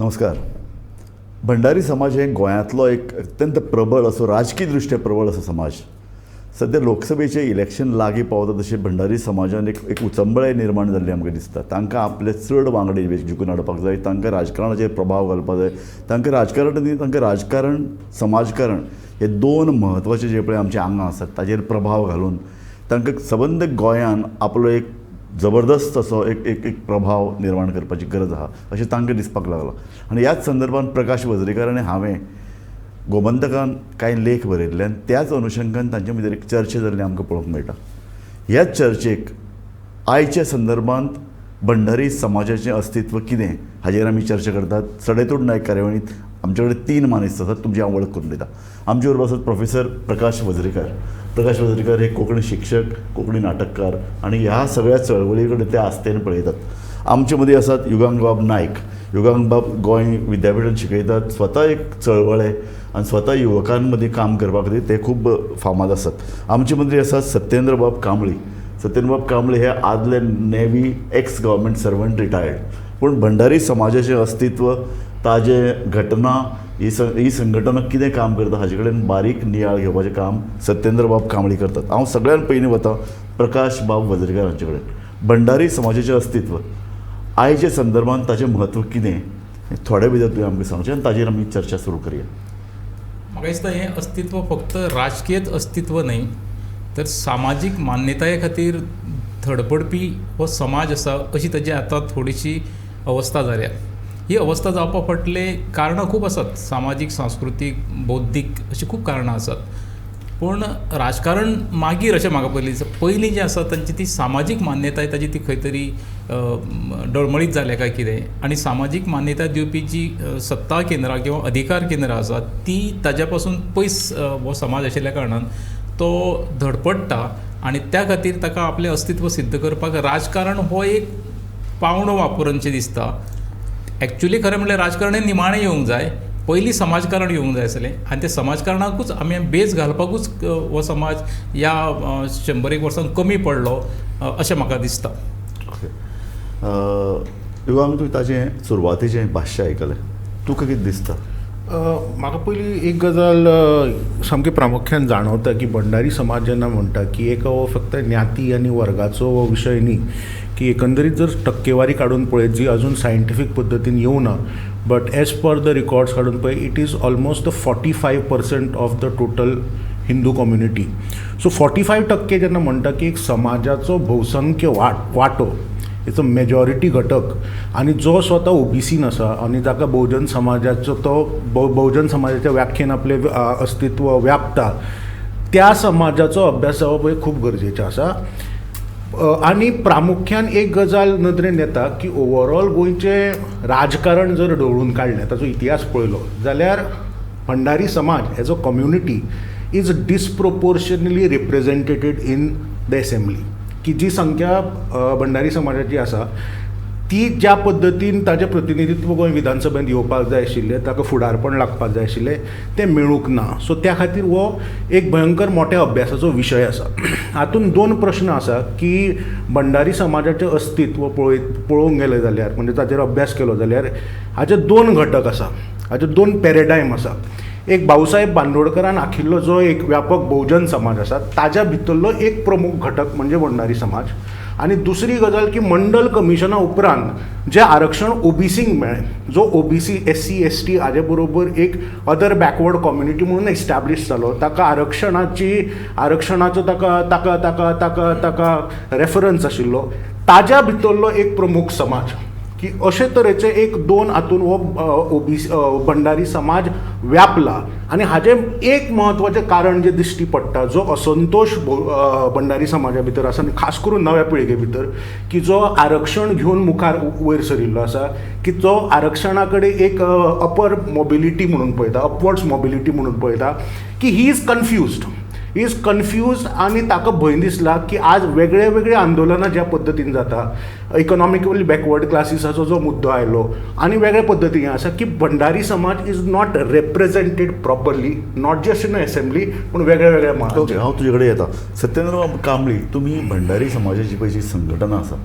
नमस्कार. भंडारी समाज हे गोंयांतलो एक अत्यंत प्रबळ असो, राजकीय दृश्ट्या प्रबळ असो समाज. सध्या लोकसभेचे इलेक्शन लागीं पावता तशें भंडारी समाजान एक उचंबळे निर्माण जाल्ली आमकां दिसता. तांकां आपले चड वांगडी जिखून हाडपाक जाय, तांकां राजकारणाचेर प्रभाव घालपाक जाय. तांकां राजकारण समाजकारण हे दोन म्हत्वाचे जे पळय आमचे आंगां आसात ताचेर प्रभाव घालून तांकां सबंद गोंयान आपलो एक जबरदस्त असो एक प्रभाव निर्माण करपाची गरज आहा अशें तांकां दिसपाक लागला. आनी ह्याच संदर्भांत प्रकाश वजरेकार आनी हांवें गोमंतकान कांय लेख बरयल्ले आनी त्याच अनुशंगान तांचे भितर एक चर्चा जाल्ली आमकां पळोवंक मेळटा. ह्याच चर्चेक आयच्या संदर्भांत भंडारी समाजाचें अस्तित्व कितें हाचेर आमी चर्चा करतात. सडेतोड नायक कार्यावळींत आमचे कडेन 3 मानेस्त आसात. तुमची हांव वळख करून दिता. आमचे बरोबर आसात प्रोफेसर प्रकाश वजरेकार. प्रकाश वजरेकार हे कोंकणी शिक्षक, कोंकणी नाटककार आनी ह्या सगळ्या चळवळी कडेन ते आस्तेन पळयतात. आमचे मदीं आसात युगांग बाब नायक. युगांग बाब गोंय विद्यापिठांत शिकयतात. स्वता एक चळवळे आनी स्वता युवकां मदीं काम करपा खातीर ते खूब फामाद आसात. आमचे मदीं आसात सत्येंद्र बाब कांबळी. सत्येंद्र बाब कांबळे हे आदले navy x government servant retired, पूण भंडारी समाजाचें अस्तित्व, ताजे घटना, ही संघटना कितें काम करता हाजे कडेन बारीक नियाळ घेवपाचें काम सत्येंद्र बाब कांबळी करतात. हांव सगळ्यान पयलीं वता प्रकाश बाब वजरेकार हांचे कडेन. भंडारी समाजाचें अस्तित्व आयच्या संदर्भांत ताचें म्हत्व कितें हें थोडे भितर तुवें आमकां सांगचें आनी ताचेर आमी चर्चा सुरू करया. म्हाका दिसता हें अस्तित्व फक्त राजकीयच अस्तित्व न्ही, तर सामाजीक मान्यताये खातीर धडपडपी हो समाज आसा अशी ताची आतां थोडीशी अवस्था जाल्या. ही अवस्था जावपा फाटले कारणां खूब आसात. सामाजीक, सांस्कृतीक, बौद्धीक अशीं खूब कारणां आसात. पूण राजकारण मागीर अशें म्हाका पयलीं जें आसा तांची ती सामाजीक मान्यताय ताची ती खंय तरी डळमळीत जाल्या काय कितें. आनी सामाजीक मान्यताय दिवपी जी सत्ता केंद्रां किंवा अधिकार केंद्रां आसात ती ताज्या पासून पयस हो समाज आशिल्ल्या कारणान तो धडपडटा आनी त्या खातीर ताका आपलें अस्तित्व सिद्ध करपाक राजकारण हो एक पावंडो वापरूनशें दिसता. एक्चुली खरें म्हणल्यार राजकारण हें निमाणें येवंक जाय. पयलीं समाजकारण येवंक जाय आसलें आनी त्या समाजकारणाकूच आमी बेस घालपाकूच हो समाज ह्या 100 वर्सांक कमी पडलो अशें म्हाका दिसता. ओके. युगांग, तुवें ताचें सुरवातेचें भाश्य आयकलें. तुका कितें दिसता? म्हाका पयलीं एक गजाल सामकी प्रामुख्यान जाणवता की भंडारी समाज जेन्ना म्हणटा की एक हो फक्त ज्ञाती आनी वर्गाचो विशय न्ही, की एकंदरीत जर टक्केवारी काडून पळयत जी अजून सायंटिफीक पद्दतीन येवना, but as per the records काडून पळय it is almost 45% of the total Hindu community. So 45% जेन्ना म्हणटा की एक समाजाचो भोवसंख्य वांटो, इट्स अ मेजॉरिटी घटक, आनी जो स्वता ओबीसीन आसा आनी जाका बहुजन समाजाचो तो बहुजन समाजाच्या व्याख्येन आपलें अस्तित्व व्यापता, त्या समाजाचो अभ्यास जावप हे खूब गरजेचें आसा. आनी प्रामुख्यान एक गजाल नदरेन येता की ओवरऑल गोंयचें राजकारण जर ढवळून काडलें, ताचो इतिहास पळयलो जाल्यार भंडारी समाज as a community is disproportionately represented in the assembly. की जी संख्या भंडारी समाजाची आसा ती ज्या पद्दतीन ताचें प्रतिनिधित्व गोंय विधानसभेंत येवपाक जाय आशिल्लें, ताका फुडारपण लागपाक जाय आशिल्लें, तें मेळूंक ना. सो त्या खातीर हो एक भयंकर मोठ्या अभ्यासाचो विशय आसा. हातूंत 2 प्रश्न आसा की भंडारी समाजाचें अस्तित्व पळोवंक गेलें जाल्यार, म्हणजे ताचेर अभ्यास केलो जाल्यार हाचे 2 घटक आसा, हाचे 2 पॅरेडायम आसा. एक भाऊसाहेब बांदोडकरान आखिल्लो जो एक व्यापक बहुजन समाज आसा ताच्या भितरलो एक प्रमुख घटक म्हणजे भंडारी समाज. आनी दुसरी गजाल की मंडल कमिशना उपरांत जें आरक्षण ओबीसींक मेळ्ळें, जो ओबीसी SC ST हाजे बरोबर एक अदर बॅकवर्ड कम्युनिटी म्हणून एस्टॅब्लीश जालो, ताका आरक्षणाचो ताका रेफरन्स आशिल्लो, ताज्या भितरलो एक प्रमुख समाज. की अशे तरेचे एक 2 हातून हो भंडारी समाज व्यापला. आनी हाजें एक म्हत्वाचें कारण जें दिश्टी पडटा, जो असंतोश भंडारी समाजा भितर आसा आनी खास करून नव्या पिळगे भितर, की जो आरक्षण घेवन मुखार वयर सरिल्लो आसा, की जो आरक्षणा कडेन एक अपर मोबिलिटी म्हणून पळयता, अपवर्ड्स मोबिलिटी म्हणून पळयता, की he is confused. Is confuse आनी ताका भंय दिसला की आज वेगळे वेगळे आंदोलनां ज्या पद्दतीन जाता, इकॉनॉमिकली बॅकवर्ड क्लासीसाचो जो मुद्दो आयलो आनी वेगळे पद्दतीन आसा की भंडारी समाज is not represented properly, not just in assembly पूण वेगळ्या वेगळ्या ओके, मळांचेर. हांव तुजे कडेन येता. सत्येंद्र कांबळी, तुमी भंडारी समाजाची पळय जी संघटना आसा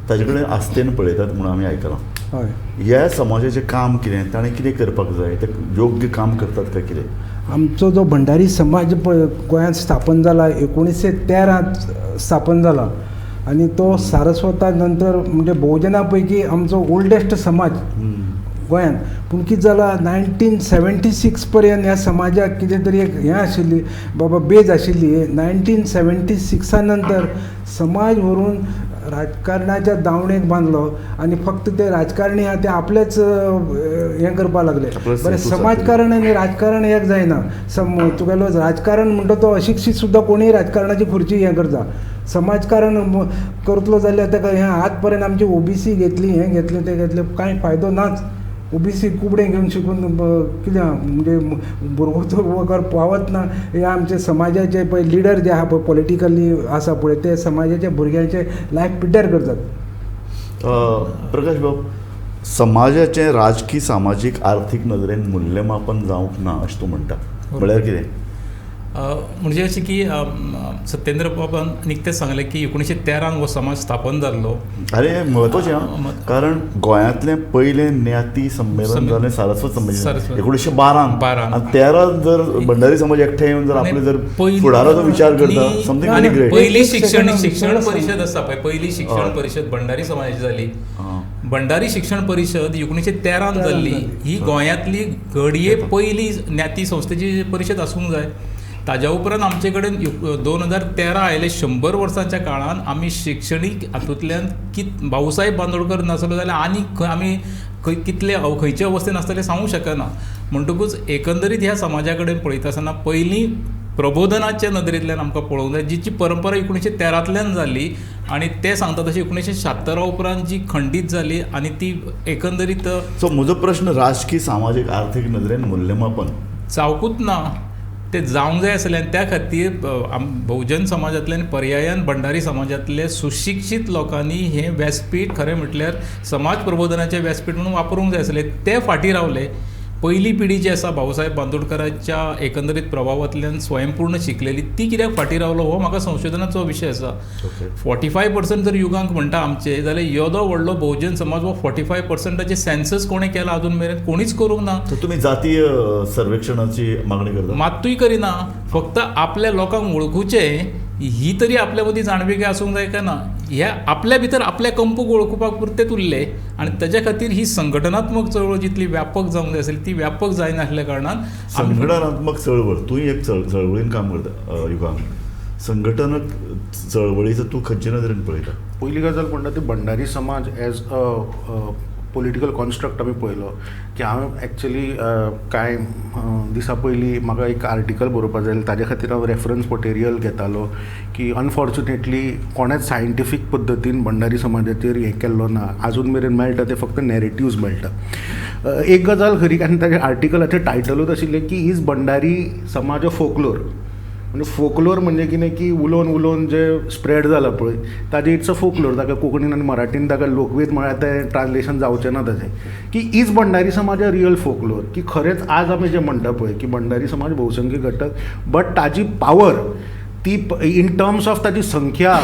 ताजे कडेन आस्तेन पळयतात म्हणून आमी आयकलां. हय, ह्या समाजाचें काम कितें, ताणें कितें करपाक जाय, ते योग्य काम करतात काय कितें? आमचो जो भंडारी समाज पळय गोंयांत स्थापन जाला 1913 स्थापन जाला आणि तो सारस्वता नंतर म्हणजे बहुजना पैकी आमचो ओल्डेस्ट समाज गोंयांत. पूण कितें जाला 1976 पर्यंत ह्या समाजाक कितें तरी एक हें आशिल्ली बाबा बेज आशिल्ली. 1976 नंतर समाज व्हरून राजकारणाच्या दावणेक बांदलो आनी फक्त ते राजकारणी आहा ते आपलेच हें करपाक लागले. बरें, समाजकारण आनी राजकारण एक जायना. तुगेलो राजकारण म्हणटा तो अशिक्षीत सुद्दां कोणीय राजकारणाची खुर्ची हें करता. समाजकारण करतलो जाल्यार ताका हें आज पर्यंत आमची ओबीसी घेतली, हें घेतलें तें घेतलें, कांय फायदो नाच. ओबीसी कुबडें घेवन शिकून कितें म्हणजे भुरगो तर वगर पावत ना. हे आमचे समाजाचे पळय लिडर जे आहा पळय पॉलिटिकली आसा पळय ते समाजाच्या भुरग्यांचे लायफ पिड्ड्यार करतात. प्रकाश बाब, समाजाचें राजकीय सामाजीक आर्थीक नदरेन मूल्यमापन जावंक ना अशें तूं म्हणटा, म्हळ्यार कितें? म्हणजे अशें की सत्येंद्र बाबान निकतेंच सांगलें की 1913 हो समाज स्थापन जाल्लो. अरे म्हत्वाचें हां, कारण गोंयांतलें पयलें न्याती संमेलन जालें सारस्वत संमेलन 1912 आनी 13 जर भंडारी समाज एकठांय येवन जर आपले जर फुडाराचो विचार करता, समथींग आनी व्हेरी ग्रेट. पयली शिक्षण परिशद आसा पळय, पयली शिक्षण परिशद भंडारी समाजाची जाली. भंडारी शिक्षण परिशद 1913 जाल्ली. ही गोंयांतली घडये पयली ज्ञाती संस्थेची परिशद आसूंक जाय. ताज्या उपरांत आमचे कडेन 2013 आयले 100 वर्सांच्या काळान आमी शिक्षणीक हातूंतल्यान भाऊसाहेब बांदोडकर नासलो जाल्यार आनी आमी कितले खंयचे अवस्थेन आसतले सांगूंक शकना. म्हणटकूच एकंदरीत ह्या समाजा कडेन पळयता आसतना पयलीं प्रबोधनाच्या नदरेंतल्यान आमकां पळोवंक जाय, जिची परंपरा 1913 जाली आनी ते सांगता तशी 1976 उपरांत जी खंडीत जाली आनी ती एकंदरीत. सो म्हजो प्रश्न राजकीय सामाजीक आर्थीक नदरेन मूल्यमापन जावकूच ना. ते जावंक जाय आसलें आनी त्या खातीर बहुजन समाजांतल्यान पर्यायान भंडारी समाजांतले सुशिक्षीत लोकांनी हें व्यासपीठ खरें म्हटल्यार समाज प्रबोधनाचें व्यासपीठ म्हणून वापरूंक जाय आसलें. ते फाटीं रावले. पयली पिढी जी आसा भाऊसाहेब बांदोडकराच्या एकंदरीत प्रभावांतल्यान स्वयंपूर्ण शिकलेली, ती कित्याक फाटीं रावलो हो म्हाका संशोधनाचो विशय आसा. 45% जर युगांक म्हणटा आमचे, जाल्यार येदो व्हडलो बहुजन समाज हो 45%चे सेन्सस कोणें केला अजून मेरेन? कोणीच करूंक ना. तर तुमी जातीय सर्वेक्षणाची मागणी करता? मात्तूय करिना. फक्त आपल्या लोकांक वळखुचें ही तरी आपल्या मदीं जाणविकाय आसूंक जाय काय ना. ह्या आपल्या भितर आपल्या कंपूक वळखुपाक पुरतेच उरले आनी ताच्या खातीर ही संघटनात्मक चळवळ जितली व्यापक जावंक जाय आसली ती व्यापक जायनासल्या कारणान संघटनात्मक चळवळ, तूंय एक चळवळीन काम करता युगांक. संघटनक चळवळीचो तूं खंयचे नदरेन पळयता? पयली गजाल म्हणटा ती भंडारी समाज एज अ पॉलिटिकल कॉन्स्ट्रक्ट आमी पळयलो की हांव एक्चुली कांय दिसा पयलीं म्हाका एक आर्टिकल बरोवपाक जाय, ताजे खातीर हांव रेफरन्स मटेरियल घेतालो की अनफॉर्च्युनेटली कोणेच सायंटिफीक पद्दतीन भंडारी समाजाचेर हें केल्लो ना. आजून मेरेन मेळटा ते फक्त नॅरेटिव्ज मेळटा. एक गजाल खरी, आनी ताच्या आर्टिकलाचें टायटलूच आशिल्लें की इज भंडारी समाज ऑफ फोकलोर. म्हणजे फोकलोर म्हणजे कितें की उलोवन उलोवन जे स्प्रेड जाला पळय ताजें इट्स अ फोकलोर. ताका कोंकणीन आनी मराठीन ताका लोकवेद म्हळ्यार तें ट्रान्सलेशन जावचें ना ताचें की इज भंडारी समाज अ रियल फोकलोर. की खरेंच आज आमी जें म्हणटा पळय की भंडारी समाज बहुसंख्य घटक, बट ताजी पावर ती इन टर्म्स ऑफ ताची संख्या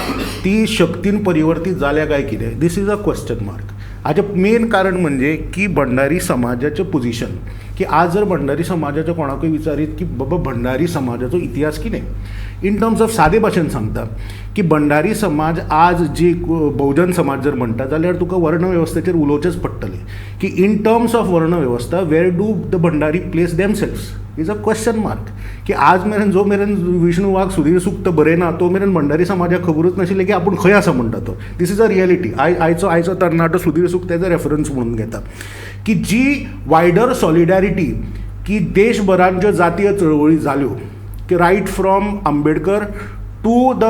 ती शक्तीन परिवर्तीत जाल्या काय कितें, this is a question mark. हाजें मेन कारण म्हणजे की भंडारी समाजाचें पोजिशन, की आज जर भंडारी समाजाच्या कोणाकूय विचारीत की बाबा भंडारी समाजाचो इतिहास कितें, इन टर्म्स ऑफ सादे भाशेन सांगता की भंडारी समाज आज जी बहुजन समाज जर म्हणटा जाल्यार तुका वर्णवेवस्थेचेर उलोवचेंच पडटलें की इन टर्म्स ऑफ वर्णवेवस्था where do the Bhandari place themselves is a question mark. की आज मेरेन जो मेरेन विष्णू वाघ सुधीर सुक्त बरयना तो मेरेन भंडारी समाजाक खबरूच नाशिल्लें की आपूण खंय आसा म्हणटा तो. This is a reality. आयचो तरणाटो सुधीर सुक्त तेजो रेफरन्स म्हणून घेता की जी वायडर सॉलिडॅरिटी की देशभरान ज्यो जातीय चळवळी जाल्यो की right from Ambedkar to the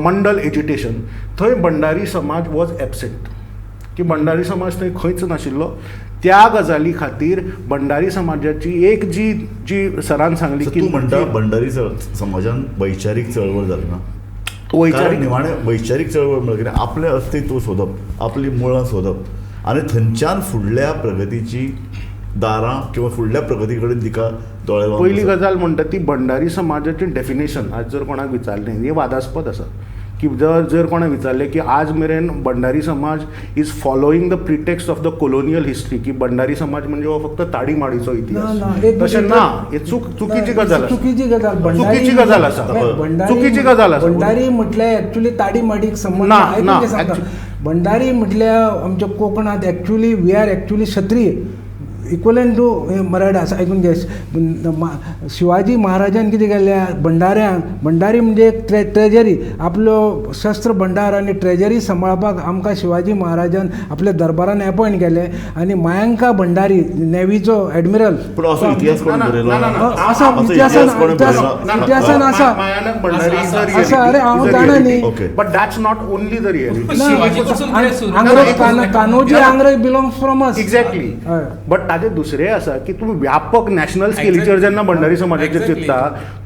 Mandal agitation, थंय भंडारी समाज वॉज एबसेंट. की भंडारी समाज थंय खंयच नाशिल्लो. त्या गजाली खातीर भंडारी समाजाची एक जी जी सरान सांगली तूं म्हणटा भंडारी समाजान वैचारीक चळवळ जाली ना, वैचारीक निमाणे वैचारीक चळवळ म्हणजे कितें आपलें अस्तित्व सोदप, आपली मुळां सोदप आनी थंयच्यान फुडल्या प्रगतीची दारां किंवा फुडल्या प्रगती कडेन तिका दोळे लावन पहिली वचप. गजाल म्हणटा ती भंडारी समाजाची डेफिनेशन आज जर कोणाक विचारलें हे वादास्पद आसा की जर कोणाक विचारलें की आज मेरेन भंडारी समाज is following the pretext of the colonial history की भंडारी समाज म्हणजे हो फक्त ताडी माडीचो ना, इतिहास, एक तशें मिनिट. ना, हे चुकीची गजाल आसा. चुकीची गजाल चुकीची गजाल आसा. चुकीची गजाल आसा. भंडारी म्हटल्यार ऍक्च्युली ताडी माडीक संबंध ना, आहे ना, ते सांगता. actually- भंडारी म्हटल्यार आमच्या कोकणात ऍक्च्युली वी आर ऍक्च्युली क्षत्रिय इक्वलंट टू मराठा असं ऐकून घ्या. शिवाजी महाराजान कितें केलें भंडाऱ्यांक, भंडारी म्हणजे एक ट्रेजरी, आपलो शस्त्र भंडार आनी ट्रेजरी सांबाळपाक आमकां शिवाजी महाराजान आपल्या दरबारान अपॉयंट केलें आनी मयांका भंडारी नेवीचो एडमिरल पूण असो इतिहास कोणी ना, ना, बरयला ना, ना, ना. असा असो इतिहासान इतिहास कोणी बरयला? इतिहासान आसा. मायानक भंडारी is a असा, reality. अरे, हांव Is a जाणा reality. न्ही. Okay. But that's not only the reality. ना, शिवाजीपासून कितें सुरू आंग्रे- जालें? Kanhoji Angre belongs from us. Exactly. हय. बट ताजे दुसरें आसा की तुम्ही व्यापक नॅशनल स्केलीचेर जेन्ना भंडारी समाजाचेर Exactly. चिंतता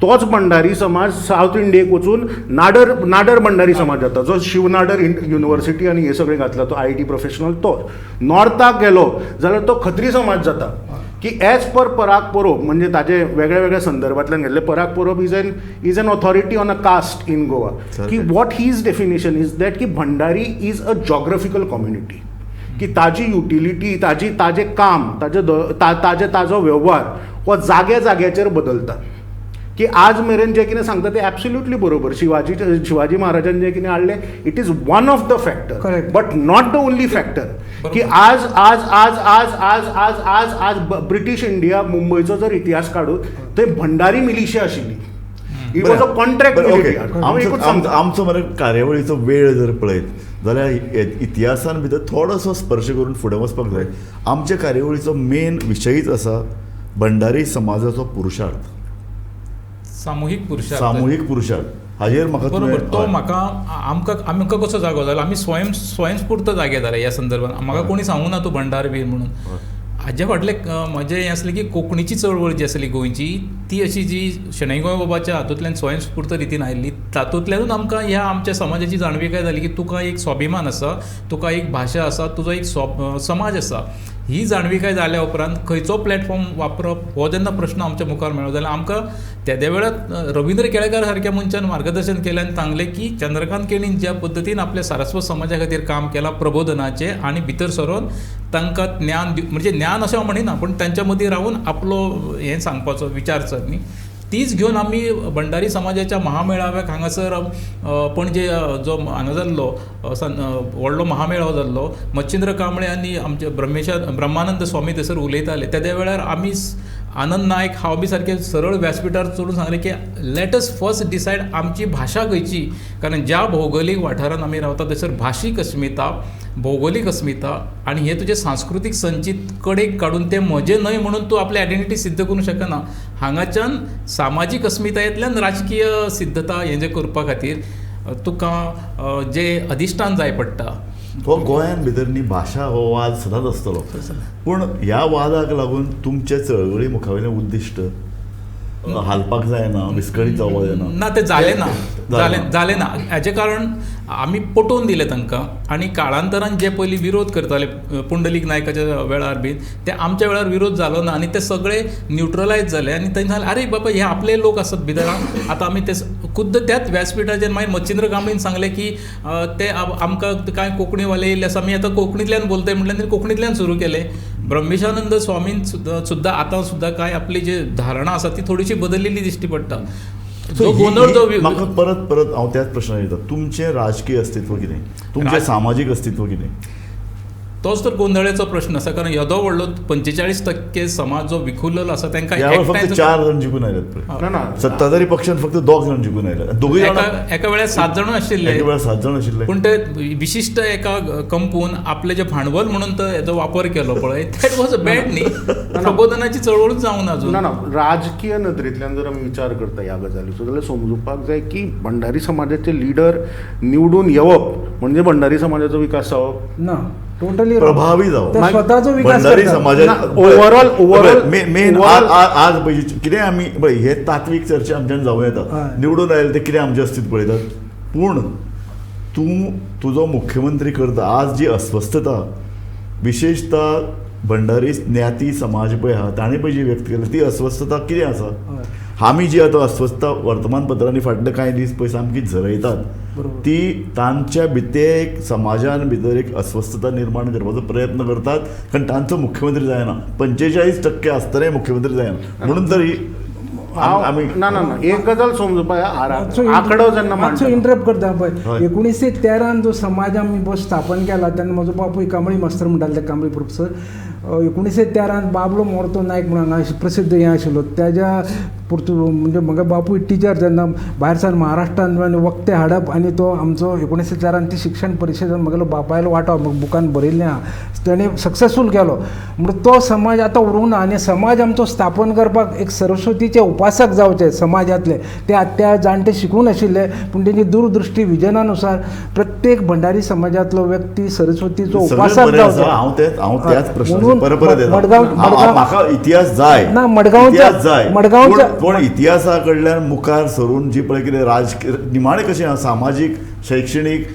तोच भंडारी समाज साऊथ इंडियेक वचून नाडर भंडारी समाज जाता, जो शिवनाडर युनिव्हर्सिटी आनी हे सगळें घातला तो IIT प्रोफेशनल. तो नॉर्थाक गेलो जाल्यार तो खत्री समाज जाता की एज पर पराग परब म्हणजे ताजे वेगळ्या वेगळ्या संदर्भांतल्यान घेतले. Parag Parab is an authority on a caste in Goa की what his definition is that की Bhandari is a geographical community की ताजी युटिलिटी, ताजें काम, ताजो व्यवहार हो जाग्याचेर बदलता. की आज मेरेन जें कितें सांगता तें एब्सोल्युटली बरोबर. शिवाजी महाराजान जें कितें हाडलें it is one of the factor, Correct. But not the only factor. की आज आज आज आज आज आज आज आज ब्रिटीश इंडिया मुंबयचो जर इतिहास काडूं थंय भंडारी मिलिशिया आशिल्ली. इट वॉज अ कॉन्ट्रॅक्ट बरं, मिलिशिया. ओके. हांव एकूच सांगता. आमचो मरे कार्यावळीचो वेळ जर पळयत जाल्यार इतिहासान भितर थोडोसो स्पर्श करून फुडें वचपाक जाय. आमच्या कार्यावळीचो मेन विशयच आसा भंडारी समाजाचो पुरुशार्थ, सामुहीक पुरुषार्थ. सामुहीक पुरुशार्थ. हाजेर म्हाका बरोबर. तो हय. म्हाका आमकां कसो जागो जालो, आमी स्वयंस्फूर्त जागे जाले ह्या संदर्भात. म्हाका कोणी सांगूं ना तूं भंडार बीन म्हणून. हाजे फाटलें म्हजें हें आसलें की कोंकणीची चळवळ जी आसली गोंयची ती अशी जी शणै गोंय बाबाच्या हातूंतल्यान स्वयंस्फूर्त रितीन आयिल्ली, तातूंतल्यानूच आमकां ह्या आमच्या समाजाची जाणविकाय जाली की तुका एक स्वाभिमान आसा, तुका एक भाशा आसा, तुजो एक समाज आसा. ही जाणविकाय जाल्या उपरांत खंयचो प्लॅटफॉर्म वापरप हो जेन्ना प्रश्न आमच्या मुखार मेळ्ळो जाल्यार आमकां त्या वेळार रविंद्र केळेकार सारक्या मनशान मार्गदर्शन केलें आनी सांगलें की चंद्रकांत केळीन ज्या पद्दतीन आपल्या सारस्वत समाजा खातीर काम केलां प्रबोधनाचें आनी भितर सरून तांकां ज्ञान म्हणजे ज्ञान अशें हांव म्हणिना पण तांच्या मदीं रावून आपलो हें सांगपाचो विचारसरणी तीच घेवन आमी भंडारी समाजाच्या महामेळाव्याक हांगासर पणजे जो हांगा जाल्लो व्हडलो महामेळावो जाल्लो, मच्छिंद्र कांबळे आनी आमचे ब्रह्मानंद स्वामी थंयसर उलयताले. त्या वेळार आमी आनंद नायक हांव बी सारके सरळ व्यासपिठार चडून सांगलें की लेट अस फर्स्ट डिसायड आमची भाशा खंयची. कारण ज्या भौगोलीक वाठारांत आमी रावता थंयसर भाशीक अस्मिता, भौगोलीक अस्मिता आनी हे तुजे सांस्कृतीक संचित कडेक काडून ते म्हजें न्हय म्हणून तूं आपली आयडेंटिटी सिद्ध करूंक शकना. हांगाच्यान सामाजीक अस्मितायेंतल्यान राजकीय सिद्धता हें जें करपा खातीर तुका जें अधिश्ठान जाय पडटा. हो गोंयान भितर न्ही भाशा हो वाद सदांच आसतलो. पूण ह्या वादाक लागून तुमचे चळवळी मुखावयलें उद्दिश्ट हालपाक जायना, विस्कळीत जावपाक जायना. ना तें जालें ना. हाजें कारण आमी पटोवन दिलें तांकां आनी काळांतरान जे पयलीं विरोध करताले पुंडलीक नायकाच्या वेळार बीन ते आमच्या वेळार विरोध जालो ना आनी ते सगळे न्यूट्रलायज जाले आनी थंय जालें अरे बाबा हे आपले लोक आसात भितर. आतां आमी ते खुद्द त्याच व्यासपिठाचेर मागीर मच्छिंद्र कांबळेन सांगलें की ते आमकां कांय कोंकणीवाले येयल्ले आसा, आमी आतां कोंकणींतल्यान बोलताय म्हटल्यार कोंकणींतल्यान सुरू केलें. ब्रह्मेशानंद स्वामीन सुद्दां आतां सुद्दां काय आपली जी धारणा आसा ती थोडीशी बदललेली दिश्टी पडटा. जो गोंधळ जो म्हाका परत हांव त्याच प्रश्नार येता. तुमचें राजकीय अस्तित्व कितें, तुमचें सामाजीक अस्तित्व कितें? तोच तर गोंधळाचो प्रश्न आसा. कारण येदो व्हडलो 45% समाज जो विखुरलेलो आसा तांकां ह्या वेळार फक्त 4 जाण जिखून आयल्यात पळय. ना सत्ताधारी पक्षान फक्त 2 जाण जिखून आयल्यात. दोगूय जाण एका वेळार 7 जाण आशिल्ले. एका वेळार 7 जाण आशिल्ले. पूण ते विशिश्ट एका कंपून आपले जे भांडवल म्हणून तो हेजो वापर केलो पळय दॅट वॉज अ बॅड न्ही. प्रबोधनाची चळवळूच जावं ना अजून. ना राजकीय नदरेंतल्यान जर आमी विचार करता ह्या गजालीचो जाल्यार समजुपाक जाय की भंडारी समाजाचे लिडर निवडून येवप म्हणजे भंडारी समाजाचो विकास जावप ना. Totally प्रभावी ते जावं स्वताचो विकास भंडारी करतात. समाजात overall मेन आज पळय कितें आमी पळय हे तात्वीक चर्चा आमच्यान जावं येता हय. निवडून आयले ते कितें आमचे अस्तित्व पळयतात पूण तूं तुजो मुख्यमंत्री करता आज जी अस्वस्थता विशेषता भंडारी ज्ञाती समाज पळय आहा ताणें पळय जी व्यक्त केली ती अस्वस्थता कितें आसा हय. आमी जी आतां अस्वस्थता वर्तमानपत्रांनी फाटले कांय दीस पळय सामकी झरयतात बरोबर. ती तांच्या भितर एक समाजान भितर एक अस्वस्थता निर्माण करपाचो प्रयत्न करतात कारण तांचो मुख्यमंत्री जायना 45% आसतले मुख्यमंत्री जायना म्हणून तर ही आमी ना ना ना एक गजाल समजुपा मातसो आंकडो जेन्ना मातसो मांडटा इंटरप्ट करता पळय हय. 1913 जो समाज आमी बस स्थापन केला तेन्ना म्हजो बापूय कांबळी मास्तर म्हणटाले कांबळी प्रोफेसर 1913 बाबलो मोरतो नायक म्हणून हांगा प्रसिद्ध हें आशिल्लो त्याच्या म्हणजे म्हाका बापूय टिचर जेन्ना भायर सावन महाराष्ट्रान वखतें हाडप आनी तो आमचो 1913 ती शिक्षण परिशदेन म्हागेलो बापायलो वांटो बुकान बरयल्लें आहा ताणें सक्सेसफूल केलो म्हणून तो समाज आतां उरूंक ना आनी समाज आमचो स्थापन करपाक एक सरस्वतीचे उपासक जावचे समाजांतले त्या जाणटे शिकून आशिल्ले पूण तेंची दूरदृश्टी विजनानुसार प्रत्येक भंडारी समाजांतलो व्यक्ती सरस्वतीचो उपासक जावचो हांव त्याच प्रश्नाचेर म्हणून परत येता मडगांव- म्हाका इतिहास जाय ना, मडगांवच्या- इतिहास जाय मडगांवच्या- पूण इतिहासा कडल्यान मुखार सरून जी पळय कितें राजकीय निमाणें कशें आहा सामाजीक शैक्षणीक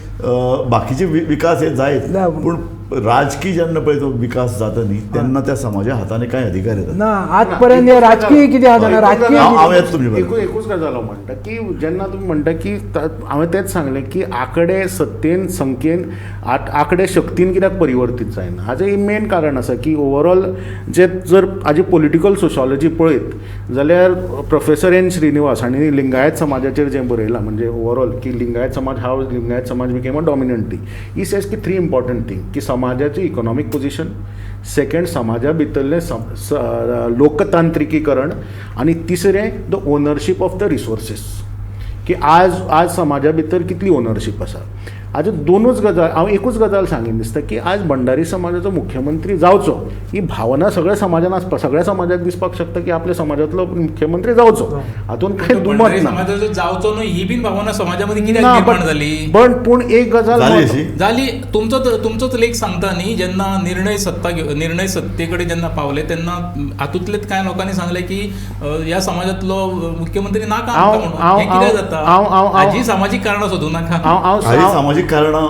बाकीचे विकास हे जायत ना. पूण राजकीय जेन्ना पळय तो विकास जाता न्ही तेन्ना त्या समाजा हातांनी कांय अधिकार येतात ना आज पर्यंत हे राजकीय कितें आसा ना राजकीय हांव येता तुमचे बरोबर. एकूच गजाल हांव म्हणटा की जेन्ना तुम्ही म्हणटा की हांवें तेंच सांगलें की आंकडे सत्तेन संख्येन आंकडे शक्तीन कित्याक परिवर्तीत जायना हाचें मेन कारण आसा की ओवरऑल जे जर हाजी पॉलिटिकल सोशियोलॉजी पळयत जाल्यार प्रोफेसर एन श्रीनिवास हांणी लिंगायत समाजाचेर जें बरयलां म्हणजे ओवरऑल की लिंगायत समाज हाव लिंगायत समाज became a dominant thing he says की 3 इम्पॉर्टंट थिंग की समाजाची इकॉनॉमिक पोजिशन सेकंड समाजा भितरलें लोकतांत्रिकीकरण आनी तिसरें the ownership of the resources की आज समाजा भितर कितली ओनरशीप आसा हाज्यो दोनूच गजाल हांव एकूच गजाल सांगीन दिसता की आज भंडारी समाजाचो मुख्यमंत्री जावचो ही भावना सगळ्या समाजान आसपा सगळ्या समाजाक दिसपाक शकता की आपल्या समाजांतलो मुख्यमंत्री जावचो हातून कांय दुमत भंडारी ना समाजाचो जावचो न्हू ही बीन भावना समाजामध्ये कित्याक ना, निर्माण जाली पूण एक गजाल जाली अशी? जाली तुमचोच लेख सांगता न्ही जेन्ना निर्णय सत्तेकडे जेन्ना पावले तेन्ना हातूंतलेच कांय लोकांनी सांगले की ह्या समाजांतलो मुख्यमंत्री नाका आमकां म्हणून हें कित्याक जाता हाजी सामाजीक कारणां सोदूं नाका हाजी सामाजीक कारणां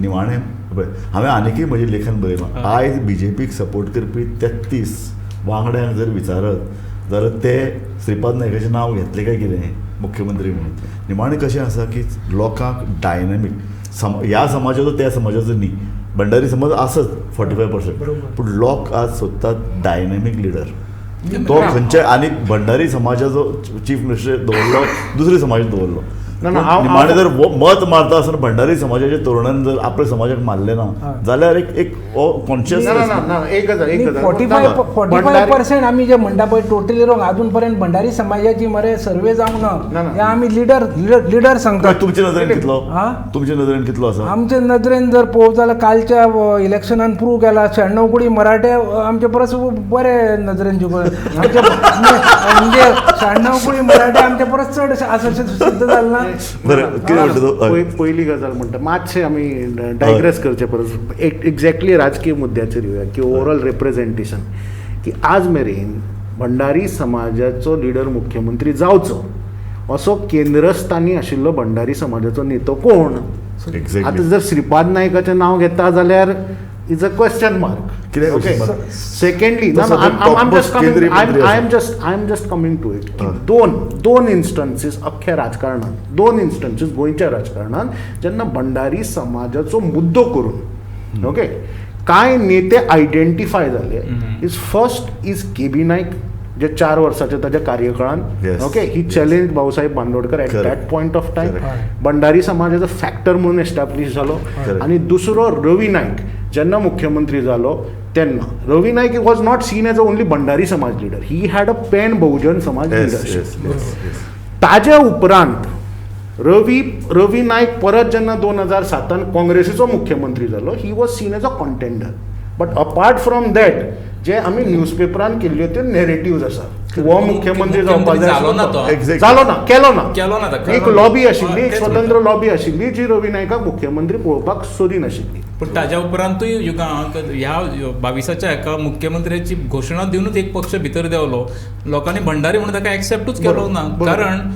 निमाणें पळय हांवें आनीकय म्हजें लेखन बरयलां आयज BJPक सपोर्ट करपी 33 वांगड्यांक जर विचारत जाल्यार ते श्रीपाद नायकाचें नांव घेतलें काय कितें मुख्यमंत्री म्हणून निमाणें कशें आसा की लोकांक डायनॅमीक ह्या समाजाचो त्या समाजाचो न्ही भंडारी समाज आसत 45% पूण लोक आज सोदतात डायनॅमीक लिडर तो खंयच्या आनी भंडारी समाजाचो चीफ मिनिस्टर दवरलो दुसरे समाज दवरलो निमाणें जर मत मारता आसतना भंडारी समाजाच्या तरुणांनी जर आपल्या समाजाक मारले ना जाल्यार एक कॉन्शियसनेस एक गजाल 45% आमी जे म्हणटा पळय टोटली रॉंग अजून पर्यंत भंडारी समाजाची मरे सर्वे जावंक ना हे आमी लिडर सांगतात तुमच्या नदरेन कितलो हा? तुमच्या नदरेन कितलो आसा आमच्या नदरेन जर पळोवंक जाल्यार कालच्या इलेक्शनान प्रूव केला 96 कोटी मराठे आमचे परस बरे नदरेन म्हणजे 96 कोटी मराठे आमचे परस चड आसा सिद्ध जालें ना बरें कितें म्हणटा तो पयली गजाल म्हणटा मातशें आमी डायग्रेस करचे परस एक्झॅक्टली राजकीय मुद्द्याचेर येवया की ओवरऑल रिप्रेझेंटेशन की आज मेरेन भंडारी समाजाचो लिडर मुख्यमंत्री जावचो असो केंद्रस्थानी आशिल्लो भंडारी समाजाचो नेतो कोण आतां जर श्रीपाद नायकाचें नांव घेता जाल्यार इज अ क्वेश्चन मार्क कितें okay question mark? Secondly I am just coming to it की दोन इन्स्टन्सीस अख्ख्या राजकारणात दोन इन्स्टन्सीस गोंयच्या राजकारणात जेन्ना भंडारी समाजाचो मुद्दो करून ओके कांय नेते आयडेंटिफाय जाले is first is KB Naik जे 4 वर्साच्या ताच्या कार्यकाळान okay he challenge Bhausaheb Bandodkar at that point of time Bhandari समाजाचो फॅक्टर म्हणून एस्टॅब्लीश जालो आनी दुसरो रवी नायक जेन्ना मुख्यमंत्री जालो तेन्ना Ravi Naik was not seen as a only Bhandari समाज leader he had a pan Bahujan समाज लिडरशीप ताज्या उपरांत रवी नायक परत जेन्ना 2007 काँग्रेसीचो मुख्यमंत्री जालो he was seen as a contender but apart from that जे आमी न्यूजपेपरान केल्ल्यो त्यो नॅरेटिव्ज आसा हो मुख्यमंत्री जावपाक जाय जालो ना तो Exactly. जालो ना केलो ना केलो ना तो. एक लॉबी आशिल्ली एक तेच स्वतंत्र लॉबी आशिल्ली जी रवी नायकाक मुख्यमंत्री पळोवपाक सोदिनाशिल्ली. पण ताज्या उपरांतूय ह्या 22च्या हेका मुख्यमंत्र्याची घोशणा दिवनूच एक पक्ष भितर देवलो. लोकांनी भंडारी म्हणून ताका एक्सेप्टूच केलो बरोबर, ना. बरोबर. कारण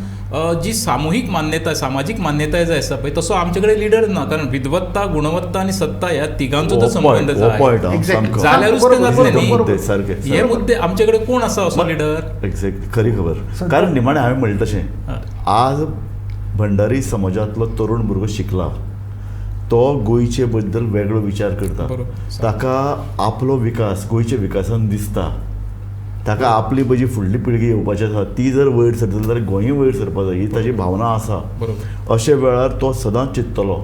जी सामूहिक मान्यता सामाजिक मान्यताय जाय आसा पळय तसो आमचे कडेन लिडर ना. कारण विद्वत्ता गुणवत्ता आणि सत्ता ह्या तिगांचो जर संबंध जाय Exactly. जाल्यारूच ते बरोबर, जातले बरोबर, बरोबर. न्ही. सारके हे मुद्दे आमचे कडेन कोण आसा असो लिडर. एक्झॅक्ट खरी खबर. कारण निमाणें हांवें म्हणलें तशें आज भंडारी समाजांतलो तरूण भुरगो शिकला तो गोंयचे बद्दल वेगळो विचार करता. बरोबर. ताका आपलो विकास गोंयच्या विकासान दिसता. ताका आपली पयली फुडली पिळगी येवपाची आसा ती जर वयर सरतली जाल्यार गोंय वयर सरपाक जाय ही ताची भावना आसा. बरोबर. अशे वेळार तो सदांच चिंततलो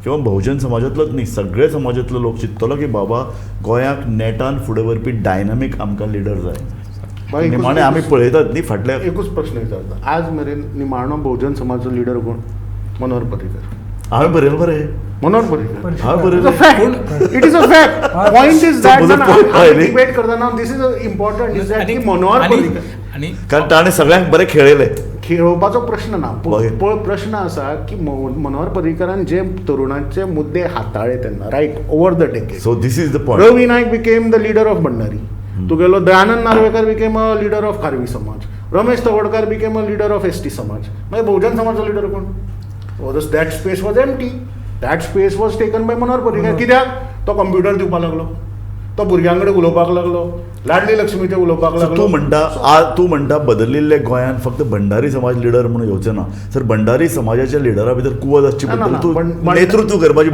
किंवा बहुजन समाजांतलोच न्ही सगळे समाजांतलो लोक चिंततलो की बाबा गोंयाक नेटान फुडें व्हरपी डायनामीक आमकां लिडर जाय. निमाणें आमी पळयतात न्ही फाटल्या एकूच प्रश्न विचारता आज मेरेन निमाणो बहुजन समाजाचो लिडर कोण? मनोहर पर्रीकर. हांवें बरयलें बरें मनोहर पर्रीकर. हांवें बरयलें. It is a fact. Point is that समजून पळय न्ही. डिबेट करतना दिस इज इम्पॉर्टंट इज दॅट की मनोहर पर्रीकर आणि कारण ताणें सगळ्यांक बरें खेळयलें. खेळोवपाचो प्रश्न ना बरें. पूण प्रश्न आसा की मनोहर पर्रीकरान जे तरुणांचे मुद्दे हाताळ्ळे तेन्ना right over the decade. So this is the point. Ravi Naik became the leader of Bhandari. तुगेलो Dayanand Narvekar became a leader of Kharvi समाज. Ramesh Tawadkar became a leader of ST समाज. मागीर बहुजन समाजाचो लिडर कोण? That space was empty. That space was taken by Manohar Parrikar. कित्याक? तो computer दिवपाक लागलो. तो भुरग्यां कडेन उलोवपाक लागलो. लाडली लक्ष्मीचे उलोवपाक लागलो. तूं म्हणटा बदलिल्ल्या गोंयांत फक्त भंडारी समाज लिडर म्हणून येवचे ना. सर भंडारी समाजाच्या लिडरा भितर कुवत आसचे बद्दल तूं नेतृत्व करपाची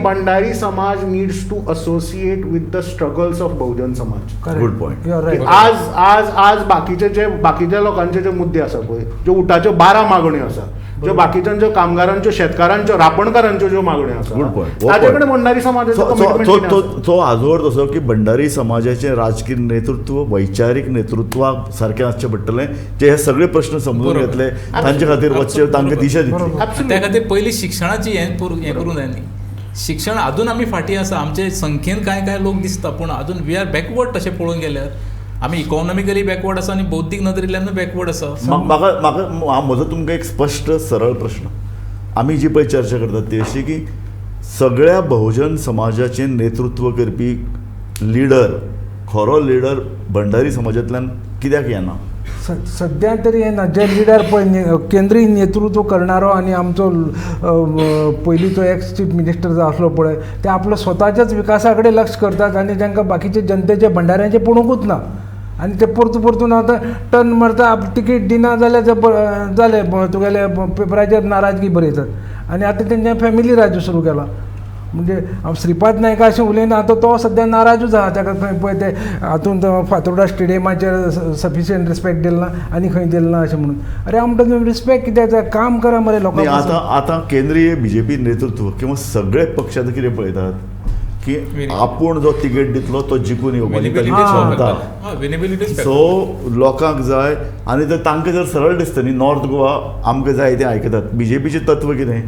भंडारी समाज needs to associate with the struggles of Bahujan समाज. Good point. आज बाकीच्या लोकांचे जे मुद्दे आसा पळय ज्यो उठाच्यो 12 मागण्यो आसा ज्यो बाकीच्यांच्यो कामगारांच्यो शेतकारांच्यो रापणकारांच्यो ज्यो मागण्यो आसा Good point. ताचे कडेन भंडारी समाजाचो कमिटमेंट तो आजवर तसो की भंडारी समाजाचें राजकीय नेतृत्व वैचारीक नेतृत्वाक सारकें आसचें पडटलें जे हे सगळे प्रश्न समजून बरोबर. घेतले तांचे खातीर वचचे तांकां दिशा दितली. त्या खातीर पयलीं शिक्षणाची हें करूंक जाय न्ही. शिक्षण अजून आमी फाटीं आसा. आमचे संख्येन कांय लोक दिसता पूण अजून वी आर बॅकवर्ड तशें पळोवंक गेल्यार आमी इकॉनॉमिकली बॅकवर्ड आसा आनी बौद्धीक नदरेंतल्यान बॅकवर्ड आसा. म्हाका म्हजो तुमकां एक स्पश्ट सरळ प्रश्न. आमी जी पळय चर्चा करतात ती अशी की सगळ्या बहुजन समाजाचें नेतृत्व करपी लिडर खरो लिडर भंडारी समाजांतल्यान कित्याक येना? सध्या तरी येना. जे लिडर पळय केंद्रीय नेतृत्व करणारो आणि आमचो पयलींचो एक्स चीफ मिनिस्टर जो आसलो पळय ते आपलो स्वताच्याच विकासा कडेन लक्ष करतात आनी तांकां बाकीचे जनतेचे भंडाऱ्यांचे पळोवंकूच ना. आनी ते परतून आतां टर्न मारता तिकीट दिना जाल्यार जालें तुगेले पेपराचेर नाराजगी बरयतात आनी आतां तेंच्या फॅमिली राज्य सुरू केला. म्हणजे हांव श्रीपाद नायका अशें उलयना आतां तो सद्या नाराजूच आहा. ताका खंय पळय ते हातूंत फातोर्डा स्टेडियमाचेर सफिशियंट रिस्पेक्ट दिल ना आनी खंय दिल ना अशें म्हणून. अरे आमकां तुम्ही रिस्पेक्ट कित्याक जाय? काम करा मरे लोकांक. आतां केंद्रीय बीजेपी नेतृत्व किंवा सगळे पक्ष आतां कितें पळयतात की आपूण जो तिकेट दितलो तो जिखून येवपाची क्षमता. सो लोकांक जाय आनी जर तांकां जर सरळ दिसता न्ही नॉर्थ गोवा आमकां जाय तें आयकतात. बीजेपीचें तत्व कितें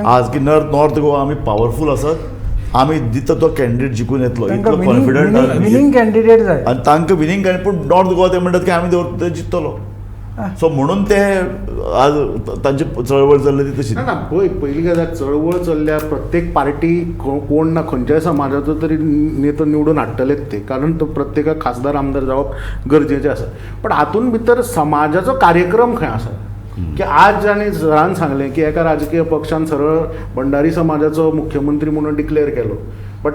आज की नॉर्थ गोवा आमी पावरफूल आसात आमी दिता तो कॅन्डिडेट जिखून येतलो इतलो कॉन्फिडंट विनिंग कॅन्डिडेट जाय आनी तांकां विनिंग कॅन्डिडेट पूण नॉर्थ गोवा ते म्हणटात की आमी दवरता जिततलो. सो म्हणून ते आज तांची चळवळ चल्ली ती तशी ना पयली गजाल चळवळ चल्ल्या प्रत्येक पार्टी कोण ना खंयच्याय समाजाचो तरी नेतो निवडून हाडटलेच ते कारण तो प्रत्येकाक खासदार आमदार जावप गरजेचें आसा. पण हातूंत भितर समाजाचो कार्यक्रम खंय आसा की आज आनी सरान सांगलें की एका राजकीय पक्षान सरळ भंडारी समाजाचो मुख्यमंत्री म्हणून डिक्लेअर केलो. बट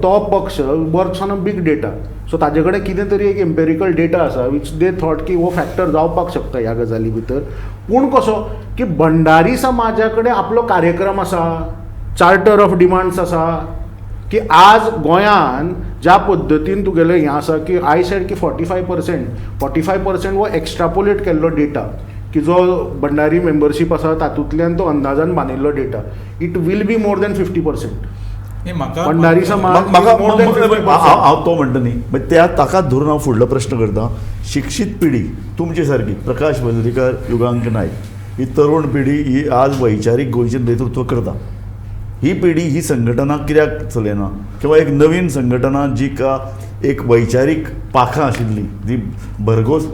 तो पक्ष works on a big data. So ताजे कडेन कितें तरी एक एम्पेरिकल डेटा आसा वीच दे थॉट की हो फॅक्टर जावपाक शकता ह्या गजाली भितर. पूण कसो की भंडारी समाजा कडेन आपलो कार्यक्रम आसा चार्टर ऑफ डिमांड्स आसा की आज गोंयान ज्या पद्दतीन तुगेलें हें आसा की आय सेड की 45% वो एक्स्ट्रापोलेट केल्लो डेटा की जो भंडारी मेंबरशीप आसा तातूंतल्यान तो अंदाजान बांदिल्लो data it will be more than 50%. Bhandari समाज हांव तो म्हणटा न्ही त्या ताकाच धरून हांव फुडलो प्रश्न करता. शिक्षीत पिढी तुमचे सारकी प्रकाश वजरीकार युगांक नायक ही तरुण पिढी ही आज वैचारीक गोंयचें नेतृत्व करता ही पिढी ही संघटना कित्याक चलयना किंवा एक नवीन संघटना जी का एक वैचारीक पाखां आशिल्ली जी भरघोस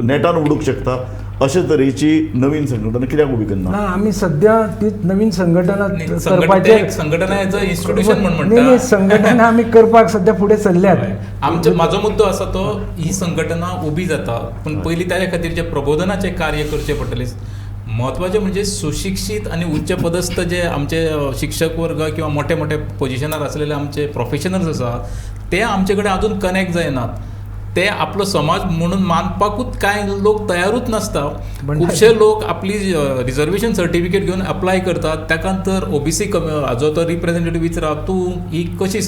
नेटान उडूंक शकता अशे तरेची नवीन संघटना कित्याक उबी करना? ना आमी सध्या ती नवीन संघटना संघटना एज अ इन्स्टिट्यूशन नाही म्हणटा संघटना आमी करपाक सध्या फुडें चल्ल्यात. म्हाजो मुद्दो आसा तो ही संघटना उबी जाता पूण पयलीं ताचे खातीर जे प्रबोधनाचे कार्य करचे पडटले. महत्वाचें म्हणजे सुशिक्षीत आणि उच्च पदस्थ जे आमचे शिक्षक वर्ग किंवा मोठे मोठे पोजिशनार आसलेले आमचे प्रोफेशनल्स आसात ते आमचे कडेन अजून कनेक्ट जायनात. ते आपलो समाज म्हणून मानपाकूच कांय लोक तयारूच नासता. खुबशे लोक आपली रिजर्वेशन सर्टिफिकेट घेवन अप्लाय करतात, ताका तर ओबीसी हाजो तो रिप्रेझेंटेटिव्ह विचारता तूं ही कशी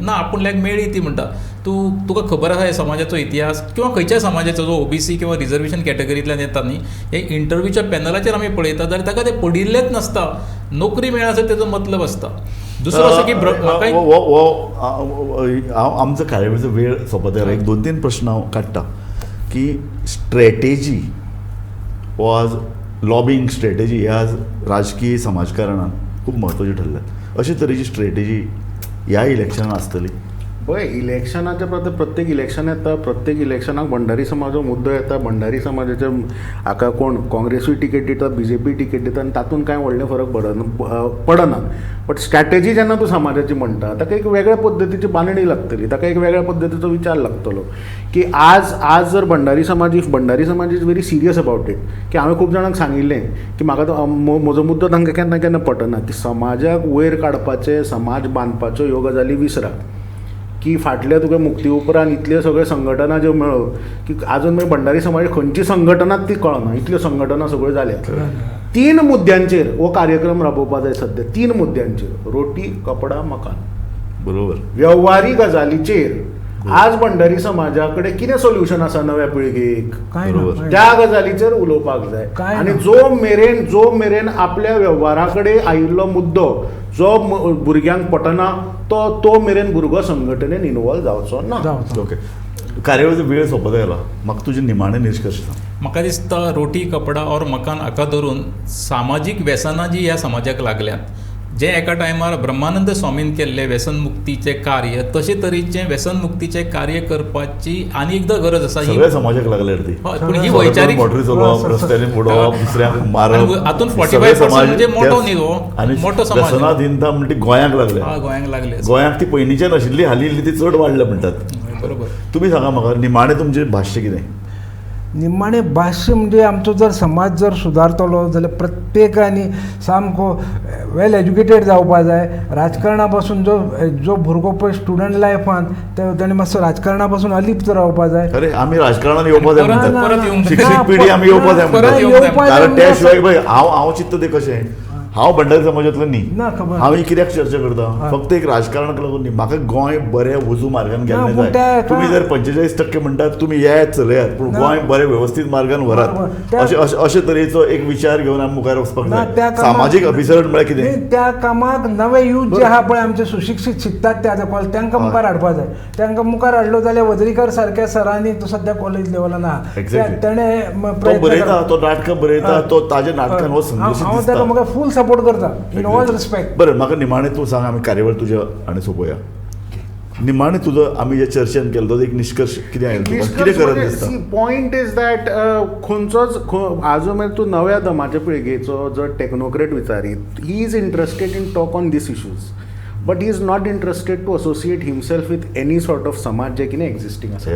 ना आपूण लायक मेळ्ळी ती म्हणटा तुका खबर आसा हे समाजाचो इतिहास किंवा खंयच्याय समाजाचो जो ओबीसी किंवा रिजर्वेशन कॅटेगरींतल्यान येता न्ही हे इंटरव्यूच्या पॅनलाचेर आमी पळयतात जाल्यार ताका ते पडिल्लेच नासता. नोकरी मेळ्ळा आसा तेजो मतलब आसता. दुसरो असो की हांव आमचो कार्यावळीचो वेळ सोंपत आयला. एक 2-3 प्रश्न हांव काडटा की स्ट्रॅटेजी हो आज लॉबिंग स्ट्रॅटेजी हे आज राजकीय समाजकारणान खूब म्हत्वाची ठरल्या. अशे तरेची स्ट्रॅटेजी ह्या इलेक्शनान आसतली? पळय इलेक्शनाच्या प्रत्येक इलेक्शन येता, प्रत्येक इलेक्शनाक भंडारी समाजो मुद्दो येता. भंडारी समाजाचे हाका कोण काँग्रेसूय टिकेट दिता, BJP टिकेट दिता आनी तातूंत कांय व्हडलें फरक पडना. बट स्ट्रॅटेजी जेन्ना तूं समाजाची म्हणटा ताका एक वेगळ्या पद्दतीची बांदणी लागतली, ताका एक वेगळ्या पद्दतीचो विचार लागतलो की आज जर भंडारी समाज is very serious about it. की हांवें खूब जाणांक सांगिल्लें की म्हाका म्हजो मुद्दो तांकां केन्ना केन्ना पटना की समाजाक वयर काडपाचे, समाज बांदपाच्यो ह्यो गजाली विसरा. की फाटल्या तुका मुक्ती उपरांत इतल्यो सगळ्यो संघटना ज्यो मेळ्ळ्यो की आजून मागीर भंडारी समाज खंयची संघटनाच ती कळना, इतल्यो संघटना सगळ्यो जाल्या. 3 मुद्द्यांचेर हो कार्यक्रम राबोवपा जाय सध्या. 3 मुद्द्यांचेर रोटी, कपडा, मकान. बरोबर. व्यवहारी गजालीचेर आज भंडारी समाजा कडेन कितें सोल्युशन आसा नव्या पिळगेक त्या गजालीचेर उलोवपाक जाय. आनी जो मेरेन आपल्या वेव्हारा कडेन आयिल्लो मुद्दो जो भुरग्यांक पटना तो मेरेन भुरगो संघटनेन इनवॉल्व जावचो ना. ओके. कार्यावळीचो वेळ सोंपत आयला. म्हाका तुजे निमाणे निश्कर्श सांग. म्हाका दिसता रोटी कपडा और मकान हाका धरून सामाजीक व्यसनां जी ह्या समाजाक लागल्यात, जे एका टायमार ब्रह्मानंद स्वामीन केल्ले व्यसनमुक्तीचे कार्य तशे तरेचे व्यसनमुक्तीचे कार्य करपाची आनी एकदा गरज आसा. सगळ्या समाजाक लागल्या ती. पूण ही वैचारीक मोटरी चलोवप, रस्त्यानी उडोवप, दुसऱ्यांक मारप, हातून 45% म्हणजे मोठो न्ही हो, आनी मोठो समाज. व्यसनाधीनता म्हणटी गोंयांक लागल्या. गोंयांक लागले. गोंयांक ती पयलींच्यान आशिल्ली, हालीं ती चड वाडल्या म्हणटात. बरोबर. तुमी सांगा म्हाका निमाणें तुमचें भाश्य कितें? निमाणे भाश्य म्हणजे आमचो जर समाज जर सुदारतलो जाल्यार प्रत्येकानी सामको वेल एज्युकेटेड जावपा जाय. राजकारणा पासून जो भुरगो पळय स्टुडंट लायफान ताणें मातसो राजकारणा पासून अलिप्त रावपा जाय. अरे आमी राजकारणान येवपा जाय म्हणटात. शिक्षीत ना, पिढी आमी येवपा जाय म्हणटात. कारण त्या शिवाय पळय हांव चित्त तें कशें, हांव भंडारी समाजांतलो न्ही. हांव ही कित्याक चर्चा करता, फक्त एक राजकारणाक लागून न्ही. म्हाका गोंय बऱ्या वजू मार्गान गेल्लें जाय. तुमी जर 45% म्हणटात तुमी येयात चलयात, पूण गोंय बरे वेवस्थीत मार्गान व्हरात अशे तरेचो एक विचार घेवन आमी मुखार वचपाक जाय. सामाजीक अभिसरण म्हळ्यार कितें? त्या कामाक नवे यूथ जे आहा पळय आमचे सुशिक्षीत शिकतात त्या तांकां मुखार हाडपा जाय. तांकां मुखार हाडलो जाल्यार वजरीकर सारक्या सरांनी तो सध्या कॉलेज लेवलान आहा, ताणें बरयता, तो नाटकां बरयता, तो ताज्या नाटकान हो संघर्श हांव ताका म्हाका फूल सपोर्ट करता इन ऑल रिस्पेक्ट. बरें, म्हाका निमाणें तूं सांग, आमी कार्यावळ तुज्या आनी सोंपोवया. निमाणें तुजो आमी जे चर्चेन केलो तो एक निश्कर्श कितें आयलो, कितें करत दिसता? पॉयंट इज दॅट खंयचोच आजून मेरेन तूं नव्या दमाच्या पिळगेचो जर टेक्नोक्रेट विचारीत, he is interested in talk on this issues, but he is not interested to associate himself with any sort of समाज जे कितें एक्झिस्टींग आसा.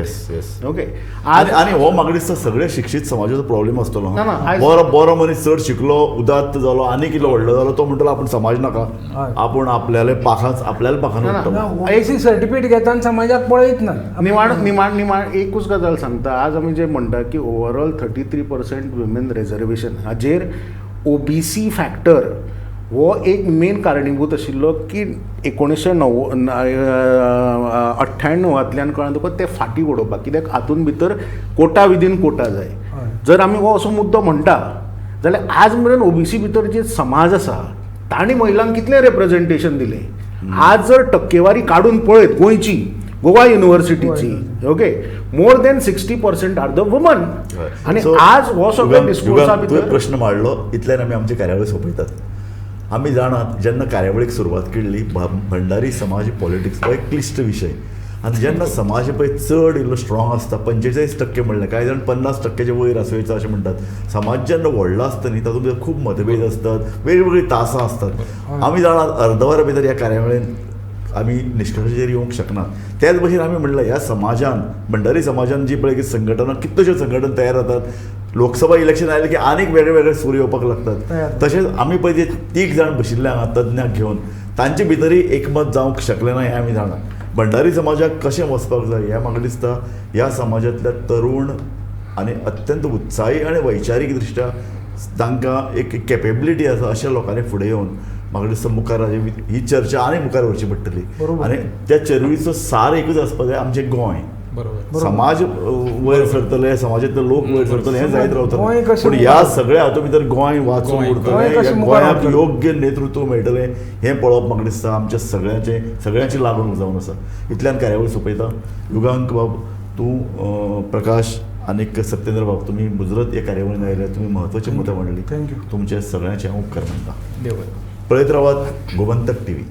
ओके. आनी हो म्हाका दिसता सगळे शिक्षीत समाजाचो प्रॉब्लेम आसतलो. बरो मनीस चड शिकलो, उदात्त जालो, आनी कितलो व्हडलो जालो, तो म्हणटलो आपूण समाज नाका, आपूण आपल्याले पाखान उरतलो. ओबीसी सर्टिफिकेट घेता आनी समाजाक पळयत ना. निमाण एकूच गजाल सांगता. आज आमी जे म्हणटा की ओवरऑल 33% विमेन रिजर्वेशन हाजेर ओबीसी फॅक्टर हो एक मेन कारणीभूत आशिल्लो की 1998 कळ्ळें तुका ते फाटीं उडोवपाक. कित्याक हातूंत भितर कोटा विदीन कोटा जाय. जर आमी हो असो मुद्दो म्हणटा जाल्यार आज मेरेन ओबीसी भितर जे समाज आसा तांणी महिलांक कितलें रिप्रेझेंटेशन दिलें. आज जर टक्केवारी काडून पळयत गोंयची, गोवा युनिव्हर्सिटीची, okay, more than 60% are the women. आनी आज हो सगळो डिस्कोर्सा भितर प्रश्न मांडलो, इतल्यान आमी आमची कार्यावळ सोंपयतात. आमी जाणात जेन्ना कार्यावळीक सुरवात केल्ली भंडारी समाज पॉलिटिक्स हो एक क्लिश्ट विशय आनी जेन्ना समाज पळय चड इल्लो स्ट्रॉंग आसता 45% म्हणलें कांय जाण 50%च्या वयर आसुंयेचो अशें म्हणटात समाज जेन्ना व्हडलो आसता न्ही तातूंत भितर खूब मतभेद असतात वेगवेगळी तासां असतात आमी जाणात अर्दवरा भितर ह्या कार्यावळीन आमी निश्कर्शाचेर येवंक शकनात त्याच भशेन आमी म्हणलें ह्या समाजान भंडारी समाजान जी पळय संघटना कितल्योश्यो संघटना तयार जातात लोकसभा इलेक्शन आयलें की आनीक वेगळे वेगळे सूर येवपाक लागतात तशेंच आमी पळय जे 3 जाण बशिल्ले हांगा तज्ञाक घेवन तांचे भितरय एकमत जावंक शकलें ना हें आमी जाणात भंडारी समाजाक कशें वचपाक जाय हें म्हाका दिसता ह्या समाजांतल्या तरूण आनी अत्यंत उत्साही आनी वैचारीक दृश्ट्या तांकां एक कॅपेबिलिटी आसा अशा लोकांनी फुडें येवन म्हाका दिसता मुखार ही चर्चा आनी मुखार व्हरची पडटली आनी त्या चर्चेचो सार एकूच आसपाक जाय आमचें गोंय बरोबर समाज वयर सरतले समाजांतले लोक वयर सरतले हें जायत गोंय रावतलें कशें पूण ह्या सगळ्या हातूंत भितर गोंय वाचून गोंय उरतलें कशें ह्या मुखार गोंयाक वतलें? योग्य नेतृत्व मेळटलें हें पळोवप म्हाका दिसता आमच्या सगळ्यांची लागून जावन आसा इतल्यान कार्यावळ सोंपयता युगांक बाब तूं प्रकाश आनीक सत्येंद्र बाब तुमी मुजरत हे कार्यावळीन आयले तुमी म्हत्वाची मतां मांडली थँक्यू तुमचे सगळ्यांचे हांव उपकार मानता देव बरें. पळयत रावात गोमंतक TV